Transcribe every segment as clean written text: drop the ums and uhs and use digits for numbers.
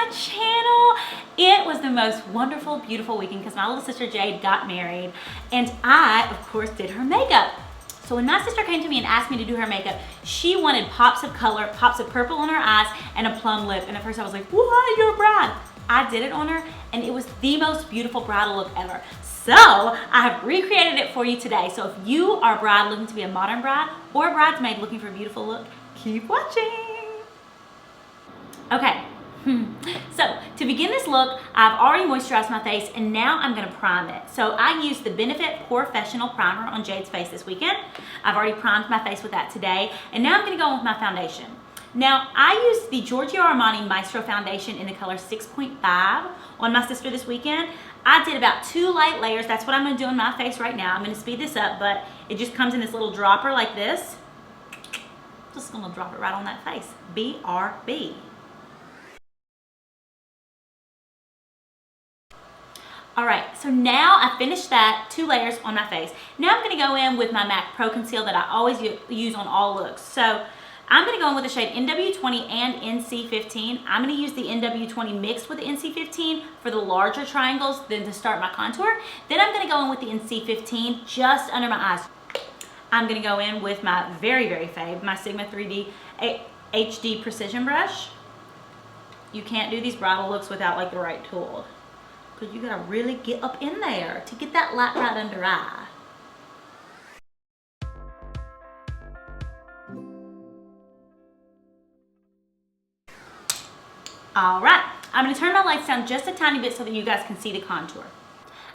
my channel. It was the most wonderful, beautiful weekend because my little sister Jade got married and I, of course, did her makeup. So when my sister came to me and asked me to do her makeup, she wanted pops of color, pops of purple on her eyes, and a plum lip. And at first I was like, what, you're a bride? I did it on her and it was the most beautiful bridal look ever. So I have recreated it for you today. So if you are a bride looking to be a modern bride or a bridesmaid looking for a beautiful look, keep watching. Okay, so to begin this look, I've already moisturized my face and now I'm gonna prime it. So I used the Benefit Professional Primer on Jade's face this weekend. I've already primed my face with that today. And now I'm gonna go in with my foundation. Now, I used the Giorgio Armani Maestro Foundation in the color 6.5 on my sister this weekend. I did about 2 light layers. That's what I'm gonna do on my face right now. I'm gonna speed this up, but it just comes in this little dropper like this. Just gonna drop it right on that face. BRB. All right, so now I finished that 2 layers on my face. Now I'm gonna go in with my MAC Pro Conceal that I always use on all looks. So I'm gonna go in with the shade NW20 and NC15. I'm gonna use the NW20 mixed with the NC15 for the larger triangles then to start my contour. Then I'm gonna go in with the NC15 just under my eyes. I'm gonna go in with my very, very fave, my Sigma 3D HD Precision Brush. You can't do these bridal looks without like the right tool, because you gotta really get up in there to get that light right under eye. All right, I'm gonna turn my lights down just a tiny bit so that you guys can see the contour.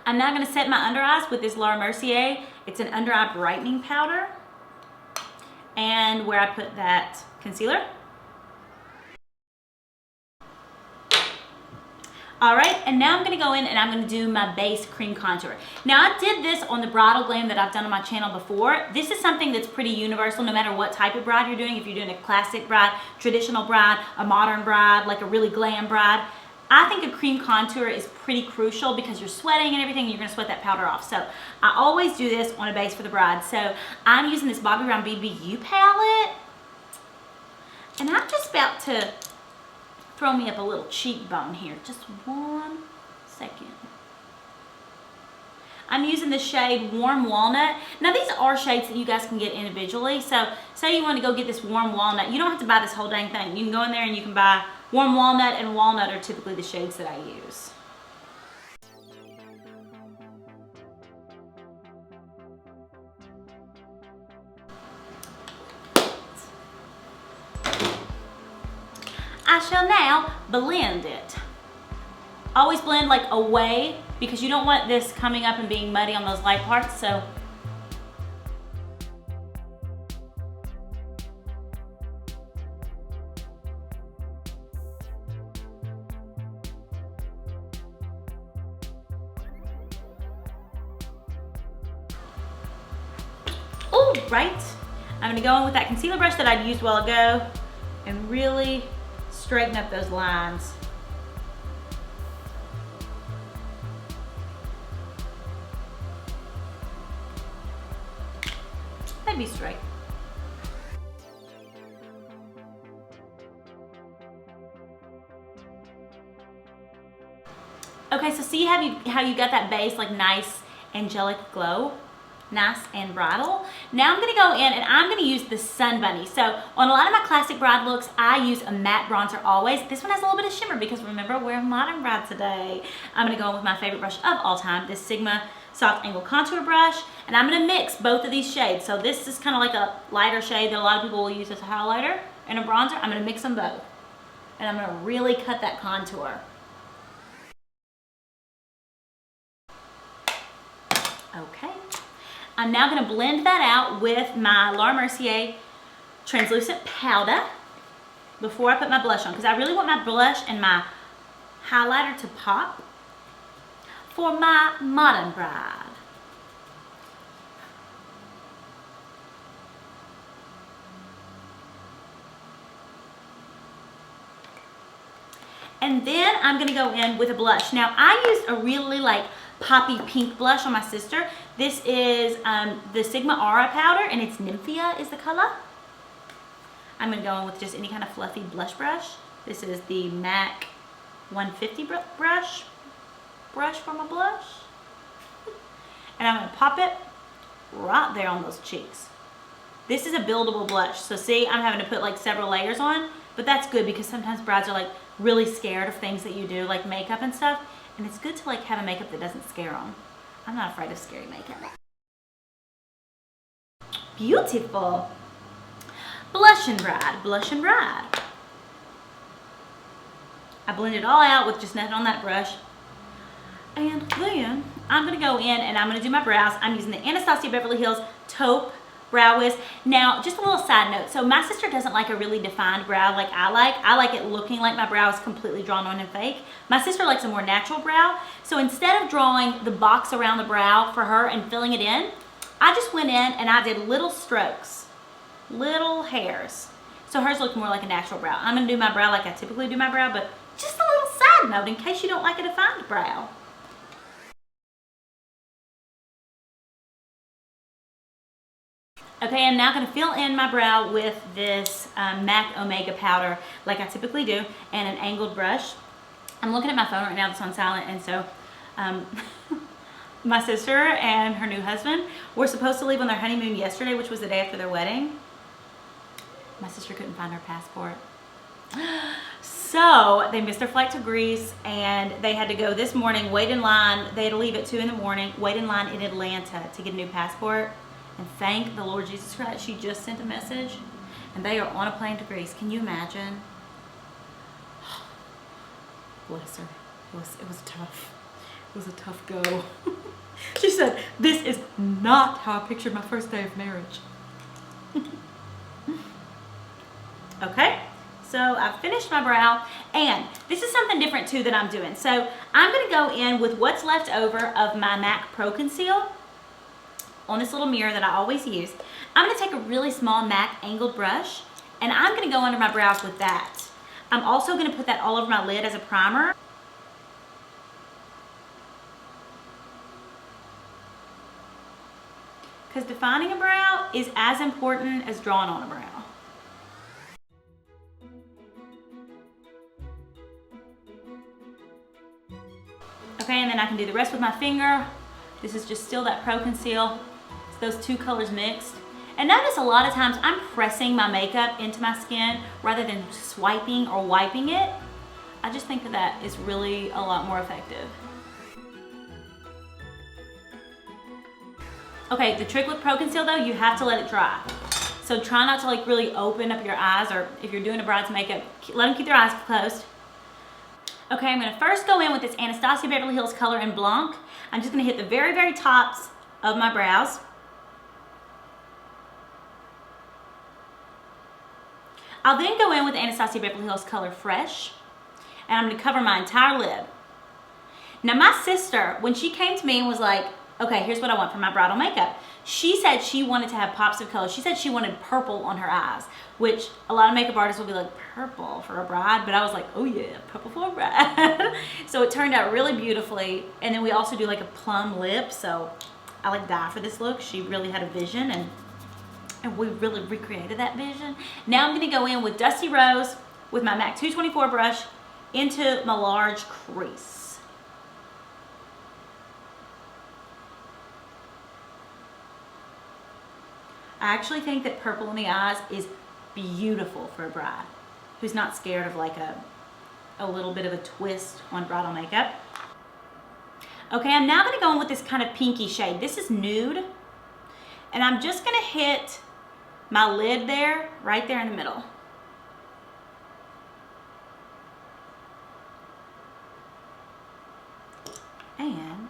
I'm now gonna set my under eyes with this Laura Mercier. It's an under eye brightening powder. And where I put that concealer. All right, and now I'm gonna go in and I'm gonna do my base cream contour. Now I did this on the bridal glam that I've done on my channel before. This is something that's pretty universal no matter what type of bride you're doing. If you're doing a classic bride, traditional bride, a modern bride, like a really glam bride. I think a cream contour is pretty crucial because you're sweating and everything and you're gonna sweat that powder off. So I always do this on a base for the bride. So I'm using this Bobbi Brown BBU palette and I'm just about to throw me up a little cheekbone here. Just 1 second. I'm using the shade Warm Walnut. Now these are shades that you guys can get individually. So say you want to go get this Warm Walnut. You don't have to buy this whole dang thing. You can go in there and you can buy Warm Walnut, and Walnut are typically the shades that I use. I shall now blend it. Always blend like away because you don't want this coming up and being muddy on those light parts. So all right, I'm gonna go in with that concealer brush that I'd used a while ago and really straighten up those lines. They'd be straight. Okay, so see how you got that base like nice angelic glow? Nice and bridal. Now I'm gonna go in and I'm gonna use the Sun Bunny. So on a lot of my classic bride looks, I use a matte bronzer always. This one has a little bit of shimmer because remember, we're a modern bride today. I'm gonna go in with my favorite brush of all time, this Sigma Soft Angle Contour Brush, and I'm gonna mix both of these shades. So this is kind of like a lighter shade that a lot of people will use as a highlighter and a bronzer. I'm gonna mix them both. And I'm gonna really cut that contour. Okay. I'm now going to blend that out with my Laura Mercier translucent powder before I put my blush on, because I really want my blush and my highlighter to pop for my modern bride. And then I'm going to go in with a blush. Now I used a really like poppy pink blush on my sister. This is the Sigma Aura powder and it's Nymphia is the color. I'm going to go in with just any kind of fluffy blush brush. This is the MAC 150 brush for my blush. And I'm gonna pop it right there on those cheeks. This is a buildable blush. So see, I'm having to put like several layers on, but that's good because sometimes brides are like really scared of things that you do, like makeup and stuff. And it's good to like have a makeup that doesn't scare them. I'm not afraid of scary makeup. Beautiful. Blush and bride, blush and bride. I blend it all out with just nothing on that brush. And then I'm gonna go in and I'm gonna do my brows. I'm using the Anastasia Beverly Hills Taupe Brow Wiz. Now, just a little side note. So my sister doesn't like a really defined brow like I like. I like it looking like my brow is completely drawn on and fake. My sister likes a more natural brow. So instead of drawing the box around the brow for her and filling it in, I just went in and I did little strokes, little hairs. So hers looked more like a natural brow. I'm gonna do my brow like I typically do my brow, but just a little side note in case you don't like a defined brow. Okay, I'm now going to fill in my brow with this MAC Omega powder like I typically do and an angled brush. I'm looking at my phone right now that's on silent, and so my sister and her new husband were supposed to leave on their honeymoon yesterday, which was the day after their wedding. My sister couldn't find her passport. So they missed their flight to Greece and they had to go this morning, wait in line. They had to leave at 2 in the morning, wait in line in Atlanta to get a new passport. And thank the Lord Jesus Christ, she just sent a message and they are on a plane to Greece. Can you imagine? Bless her. It was tough. It was a tough go. She said, this is not how I pictured my first day of marriage. Okay, so I've finished my brow, and this is something different too that I'm doing. So I'm gonna go in with what's left over of my MAC Pro Conceal on this little mirror that I always use. I'm gonna take a really small MAC angled brush, and I'm gonna go under my brows with that. I'm also gonna put that all over my lid as a primer. Because defining a brow is as important as drawing on a brow. Okay, and then I can do the rest with my finger. This is just still that Pro Conceal. It's those two colors mixed. And notice a lot of times I'm pressing my makeup into my skin rather than swiping or wiping it. I just think that is really a lot more effective. Okay, the trick with Pro Conceal though, you have to let it dry. So try not to like really open up your eyes, or if you're doing a bride's makeup, let them keep their eyes closed. Okay, I'm gonna first go in with this Anastasia Beverly Hills Color in Blanc. I'm just gonna hit the very, very tops of my brows. I'll then go in with the Anastasia Beverly Hills Color Fresh, and I'm gonna cover my entire lid. Now my sister, when she came to me and was like, okay, here's what I want for my bridal makeup. She said she wanted to have pops of color. She said she wanted purple on her eyes, which a lot of makeup artists will be like, purple for a bride? But I was like, oh yeah, purple for a bride. So it turned out really beautifully. And then we also do like a plum lip. So I like die for this look. She really had a vision, and we really recreated that vision. Now I'm gonna go in with Dusty Rose with my MAC 224 brush into my large crease. I actually think that purple in the eyes is beautiful for a bride who's not scared of like a little bit of a twist on bridal makeup. Okay, I'm now gonna go in with this kind of pinky shade. This is Nude, and I'm just gonna hit my lid there, right there in the middle. And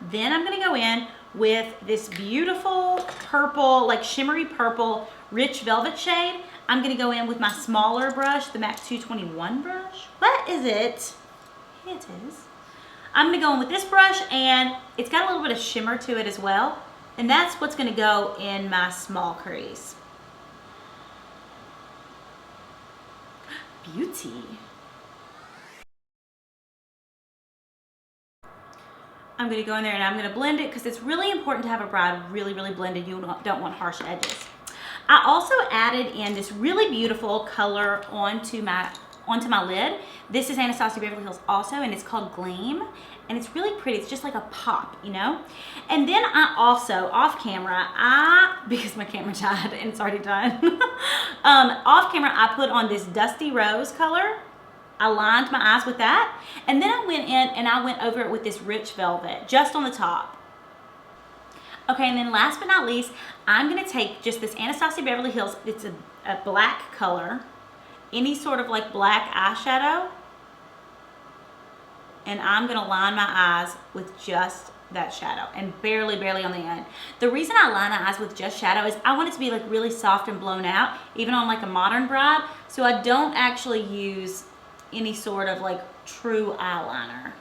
then I'm gonna go in with this beautiful purple, like shimmery purple, rich velvet shade. I'm gonna go in with my smaller brush, the MAC 221 brush. What is it? Here it is. I'm gonna go in with this brush, and it's got a little bit of shimmer to it as well. And that's what's gonna go in my small crease. Beauty. I'm gonna go in there and I'm gonna blend it because it's really important to have a bride really, really blended. You don't want harsh edges. I also added in this really beautiful color onto my onto my lid. This is Anastasia Beverly Hills also, and it's called Glam, and it's really pretty. It's just like a pop, you know? And then I also, off camera, because my camera died and it's already done, off camera I put on this Dusty Rose color. I lined my eyes with that, and then I went in and I went over it with this Rich Velvet, just on the top. Okay, and then last but not least, I'm gonna take just this Anastasia Beverly Hills, it's a black color, any sort of like black eyeshadow, and I'm gonna line my eyes with just that shadow, and barely on the end. The reason I line my eyes with just shadow is I want it to be like really soft and blown out, even on like a modern bride, so I don't actually use any sort of like true eyeliner.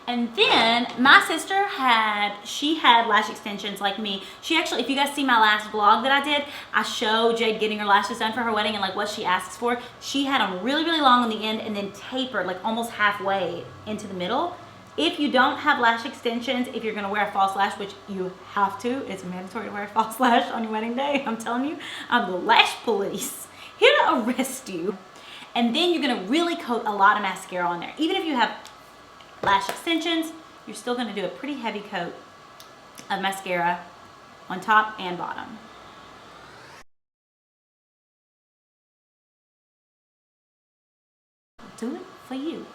And then my sister had lash extensions like me. She actually, if you guys see my last vlog that I did, I showed Jade getting her lashes done for her wedding and like what she asks for. She had them really long on the end and then tapered like almost halfway into the middle. If you don't have lash extensions, if you're gonna wear a false lash, which you have to, it's mandatory to wear a false lash on your wedding day, I'm telling you, I'm the lash police, here to arrest you. And then you're gonna really coat a lot of mascara on there. Even if you have lash extensions, you're still going to do a pretty heavy coat of mascara on top and bottom. I'll do it for you.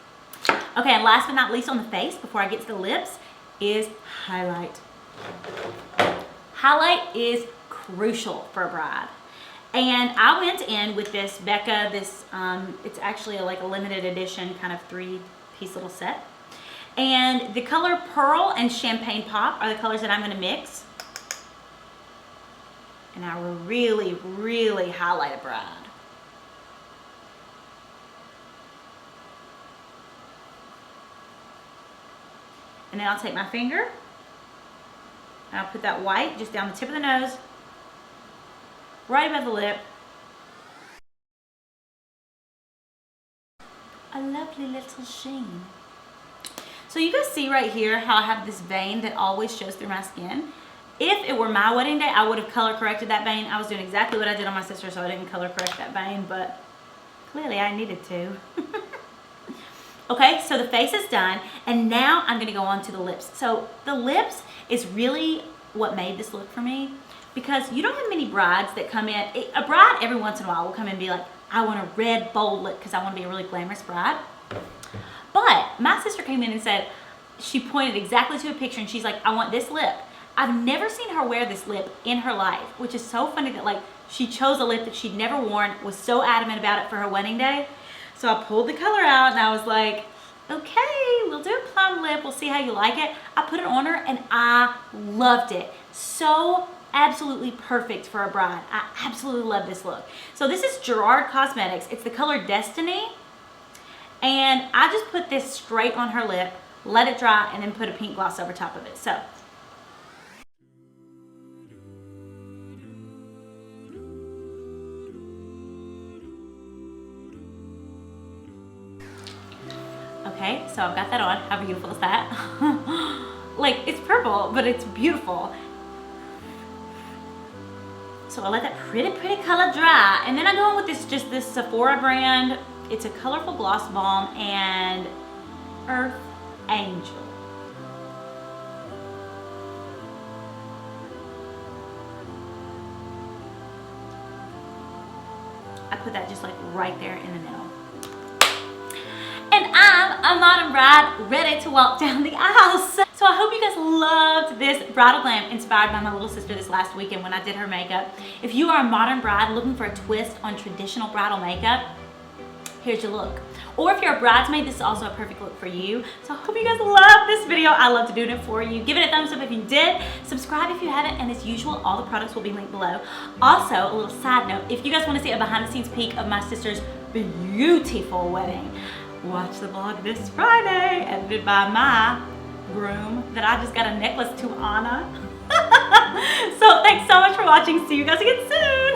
Okay, and last but not least on the face, before I get to the lips, is highlight. Highlight is crucial for a bride. And I went in with this Becca, it's actually like a limited edition kind of 3-piece little set. And the color Pearl and Champagne Pop are the colors that I'm going to mix. And I will really highlight a bride. And then I'll take my finger and I'll put that white just down the tip of the nose, right above the lip. A lovely little sheen. So you guys see right here how I have this vein that always shows through my skin. If it were my wedding day, I would have color corrected that vein. I was doing exactly what I did on my sister, so I didn't color correct that vein, but clearly I needed to. Okay, so the face is done, and now I'm gonna go on to the lips. So the lips is really what made this look for me, because you don't have many brides that come in. A bride every once in a while will come in and be like, I want a red bold lip because I want to be a really glamorous bride. But my sister came in and said, she pointed exactly to a picture and she's like, I want this lip. I've never seen her wear this lip in her life, which is so funny that like she chose a lip that she'd never worn, was so adamant about it for her wedding day. So I pulled the color out and I was like, okay, we'll do a plum lip. We'll see how you like it. I put it on her and I loved it. So absolutely perfect for a bride. I absolutely love this look. So this is Gerard Cosmetics. It's the color Destiny. And I just put this straight on her lip, let it dry, and then put a pink gloss over top of it. So. Okay, so I've got that on. How beautiful is that? Like, it's purple, but it's beautiful. So I let that pretty color dry. And then I go in with this Sephora brand. It's a colorful gloss balm and Earth Angel. I put that just like right there in the middle. And I'm a modern bride ready to walk down the aisles. So I hope you guys loved this bridal glam inspired by my little sister this last weekend when I did her makeup. If you are a modern bride looking for a twist on traditional bridal makeup, here's your look. Or if you're a bridesmaid, this is also a perfect look for you. So I hope you guys love this video. I love to do it for you. Give it a thumbs up if you did. Subscribe if you haven't. And as usual, all the products will be linked below. Also, a little side note, if you guys want to see a behind the scenes peek of my sister's beautiful wedding, watch the vlog this Friday, edited by my groom that I just got a necklace to honor. So thanks so much for watching. See you guys again soon.